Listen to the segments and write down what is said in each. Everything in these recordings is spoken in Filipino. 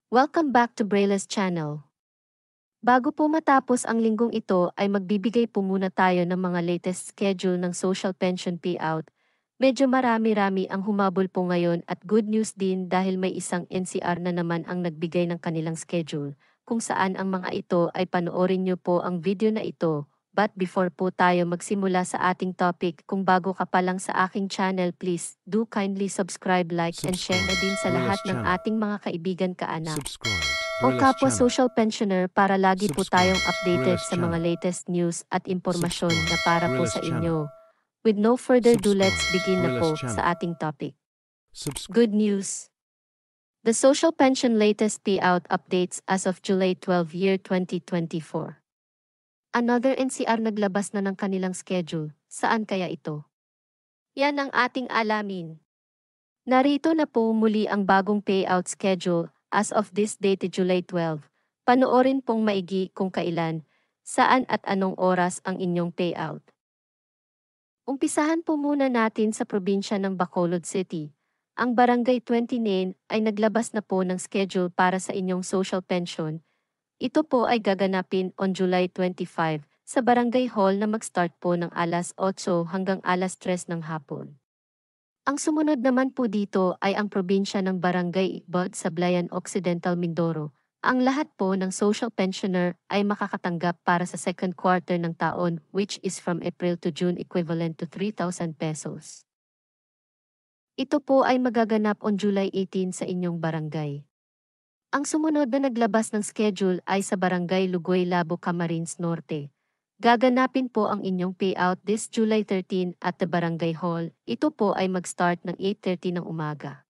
Welcome back to Braille's channel. Bago po matapos ang linggong ito ay magbibigay po muna tayo ng mga latest schedule ng social pension payout. Medyo marami-rami ang humabol po ngayon at good news din dahil may isang NCR na naman ang nagbigay ng kanilang schedule, kung saan ang mga ito ay panoorin nyo po ang video na ito. But before po tayo magsimula sa ating topic, kung bago ka pa lang sa aking channel, please do kindly subscribe, like, and share na din sa lahat ng ating mga kaibigan kaanak o kapwa social pensioner para lagi po tayong updated sa mga latest news at impormasyon na para po sa inyo. With no further ado, let's begin na po sa ating topic. Good news! The social pension latest payout updates as of July 12 year 2024. Another NCR naglabas na ng kanilang schedule. Saan kaya ito? Yan ang ating alamin. Narito na po muli ang bagong payout schedule as of this date July 12. Panoorin pong maigi kung kailan, saan at anong oras ang inyong payout. Umpisahan po muna natin sa probinsya ng Bacolod City. Ang Barangay 29 ay naglabas na po ng schedule para sa inyong social pension. Ito po ay gaganapin on July 25 sa Barangay Hall na mag-start po ng alas 8 hanggang alas 3 ng hapon. Ang sumunod naman po dito ay ang probinsya ng Barangay Igbod sa Blayan Occidental, Mindoro. Ang lahat po ng social pensioner ay makakatanggap para sa second quarter ng taon, which is from April to June, equivalent to 3,000 pesos. Ito po ay magaganap on July 18 sa inyong barangay. Ang sumunod na naglabas ng schedule ay sa Barangay Lugoy, Labo, Camarines Norte. Gaganapin po ang inyong payout this July 13 at the Barangay Hall. Ito po ay mag-start ng 8:30 ng umaga.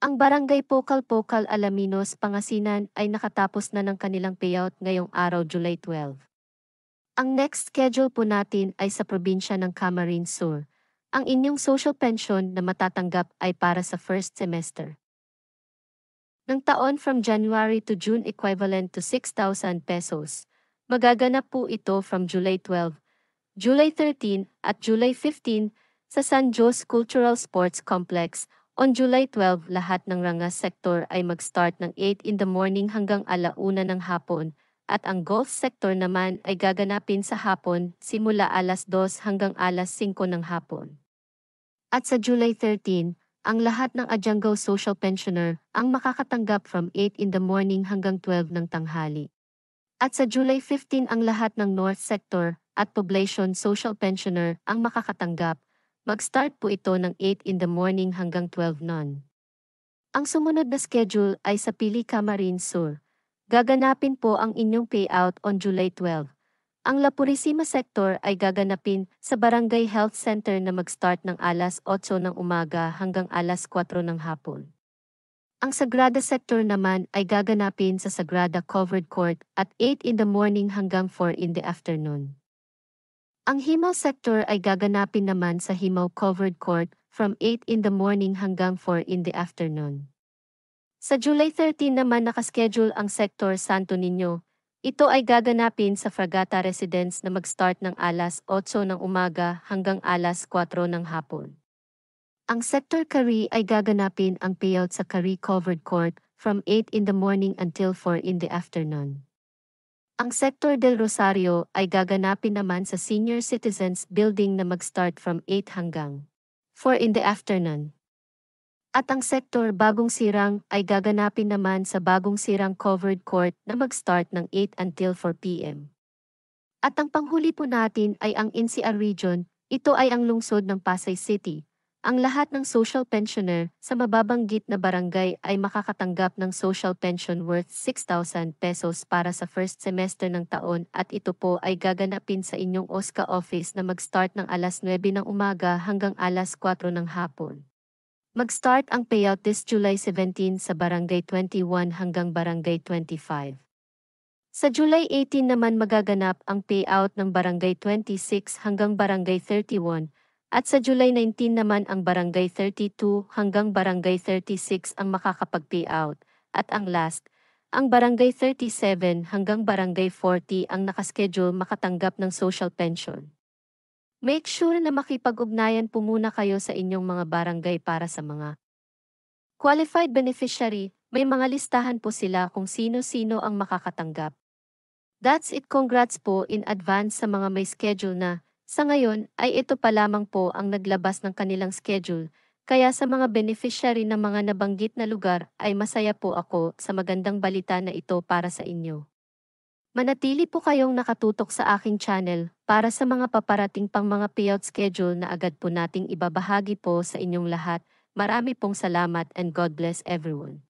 Ang Barangay Pokal-Pokal, Alaminos, Pangasinan ay nakatapos na ng kanilang payout ngayong araw, July 12. Ang next schedule po natin ay sa probinsya ng Camarines Sur. Ang inyong social pension na matatanggap ay para sa first semester ng taon from January to June, equivalent to 6,000 pesos. Magaganap po ito from July 12, July 13 at July 15 sa San Jose Cultural Sports Complex. On July 12, lahat ng rangas sector ay mag-start ng 8 in the morning hanggang 1:00 ng hapon, at ang golf sector naman ay gaganapin sa hapon simula alas 2 hanggang alas 5 ng hapon. At sa July 13, ang lahat ng Ajanggaw social pensioner ang makakatanggap from 8 in the morning hanggang 12 ng tanghali. At sa July 15 ang lahat ng North Sector at Poblacion social pensioner ang makakatanggap. Mag-start po ito ng 8 in the morning hanggang 12 noon. Ang sumunod na schedule ay sa Pili, Camarines Sur. Gaganapin po ang inyong payout on July 12. Ang La Purisima Sector ay gaganapin sa Barangay Health Center na mag-start ng alas 8 ng umaga hanggang alas 4 ng hapon. Ang Sagrada Sector naman ay gaganapin sa Sagrada Covered Court at 8 in the morning hanggang 4 in the afternoon. Ang Himaw Sector ay gaganapin naman sa Himaw Covered Court from 8 in the morning hanggang 4 in the afternoon. Sa July 13 naman nakaschedule ang Sector Santo Niño. Ito ay gaganapin sa Fragata Residence na mag-start ng alas 8 ng umaga hanggang alas 4 ng hapon. Ang Sector Cari ay gaganapin ang payout sa Cari Covered Court from 8 in the morning until 4 in the afternoon. Ang Sector del Rosario ay gaganapin naman sa Senior Citizens Building na mag-start from 8 hanggang 4 in the afternoon. At ang Sector Bagong Sirang ay gaganapin naman sa Bagong Sirang Covered Court na mag-start ng 8 until 4 p.m. At ang panghuli po natin ay ang NCR Region. Ito ay ang lungsod ng Pasay City. Ang lahat ng social pensioner sa mababanggit na barangay ay makakatanggap ng social pension worth 6,000 pesos para sa first semester ng taon, at ito po ay gaganapin sa inyong OSCA office na mag-start ng alas 9 ng umaga hanggang alas 4 ng hapon. Mag-start ang payout this July 17 sa Barangay 21 hanggang Barangay 25. Sa July 18 naman magaganap ang payout ng Barangay 26 hanggang Barangay 31. At sa July 19 naman ang Barangay 32 hanggang Barangay 36 ang makakapag-payout. At ang last, ang Barangay 37 hanggang Barangay 40 ang nakaschedule makatanggap ng social pension. Make sure na makipag-ugnayan po muna kayo sa inyong mga barangay para sa mga qualified beneficiary. May mga listahan po sila kung sino-sino ang makakatanggap. That's it, congrats po in advance sa mga may schedule na. Sa ngayon ay ito pa lamang po ang naglabas ng kanilang schedule, kaya sa mga beneficiary ng mga nabanggit na lugar ay masaya po ako sa magandang balita na ito para sa inyo. Manatili po kayong nakatutok sa aking channel para sa mga paparating pang mga payout schedule na agad po nating ibabahagi po sa inyong lahat. Marami pong salamat and God bless everyone.